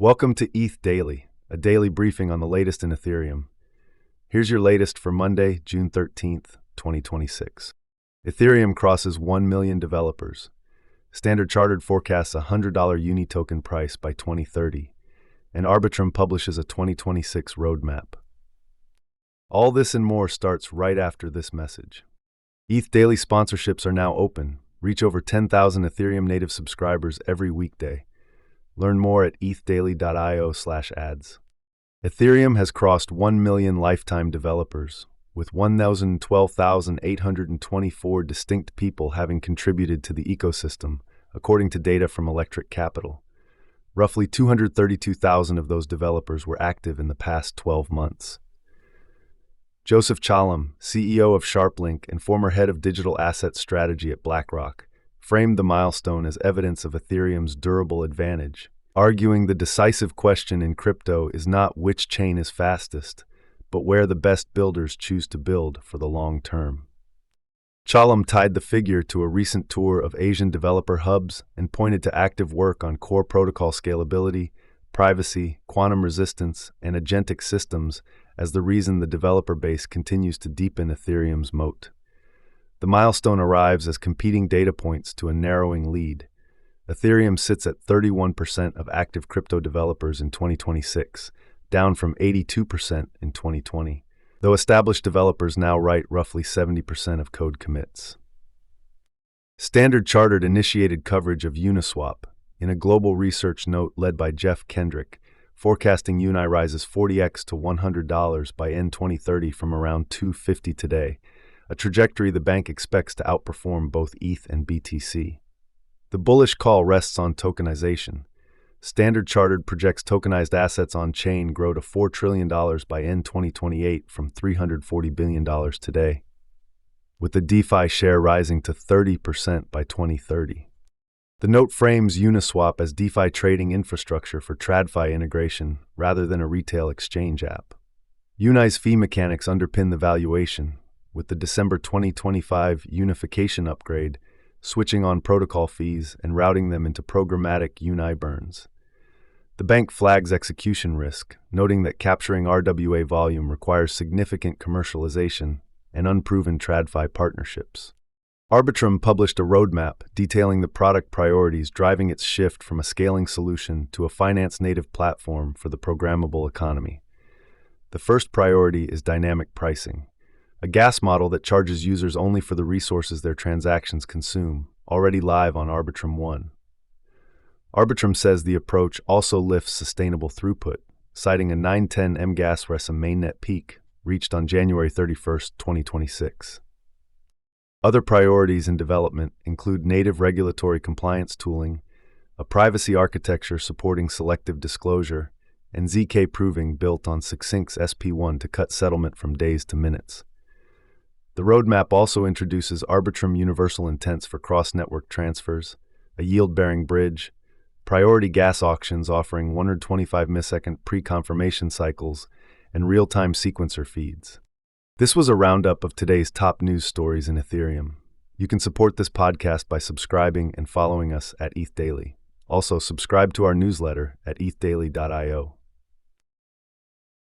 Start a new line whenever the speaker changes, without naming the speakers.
Welcome to ETH Daily, a daily briefing on the latest in Ethereum. Here's your latest for Monday, June 13th, 2026. Ethereum crosses 1 million developers. Standard Chartered forecasts a $100 uni token price by 2030, and Arbitrum publishes a 2026 roadmap. All this and more starts right after this message. ETH Daily sponsorships are now open. Reach over 10,000 Ethereum native subscribers every weekday. Learn more at ethdaily.io/ads. Ethereum has crossed 1 million lifetime developers, with 1,012,824 distinct people having contributed to the ecosystem, according to data from Electric Capital. Roughly 232,000 of those developers were active in the past 12 months. Joseph Chalom, CEO of SharpLink and former head of digital asset strategy at BlackRock, framed the milestone as evidence of Ethereum's durable advantage, arguing the decisive question in crypto is not which chain is fastest, but where the best builders choose to build for the long term. Chalom tied the figure to a recent tour of Asian developer hubs and pointed to active work on core protocol scalability, privacy, quantum resistance, and agentic systems as the reason the developer base continues to deepen Ethereum's moat. The milestone arrives as competing data points to a narrowing lead. Ethereum sits at 31% of active crypto developers in 2026, down from 82% in 2020, though established developers now write roughly 70% of code commits. Standard Chartered initiated coverage of Uniswap in a global research note led by Jeff Kendrick, forecasting Uni rises 40x to $100 by end 2030 from around $250 today, a trajectory the bank expects to outperform both ETH and BTC. The bullish call rests on tokenization. Standard Chartered projects tokenized assets on-chain grow to $4 trillion by end 2028 from $340 billion today, with the DeFi share rising to 30% by 2030. The note frames Uniswap as DeFi trading infrastructure for TradFi integration rather than a retail exchange app. Uni's fee mechanics underpin the valuation, with the December 2025 unification upgrade switching on protocol fees and routing them into programmatic Uni burns. The bank flags execution risk, noting that capturing RWA volume requires significant commercialization and unproven TradFi partnerships. Arbitrum published a roadmap detailing the product priorities driving its shift from a scaling solution to a finance-native platform for the programmable economy. The first priority is dynamic pricing, a gas model that charges users only for the resources their transactions consume, already live on Arbitrum One. Arbitrum says the approach also lifts sustainable throughput, citing a 910 mgas res a mainnet peak reached on January 31, 2026. Other priorities in development include native regulatory compliance tooling, a privacy architecture supporting selective disclosure, and ZK proving built on Succinct's SP1 to cut settlement from days to minutes. The roadmap also introduces Arbitrum Universal Intents for cross-network transfers, a yield-bearing bridge, priority gas auctions offering 125 millisecond pre-confirmation cycles, and real-time sequencer feeds. This was a roundup of today's top news stories in Ethereum. You can support this podcast by subscribing and following us at ETH Daily. Also, subscribe to our newsletter at ethdaily.io.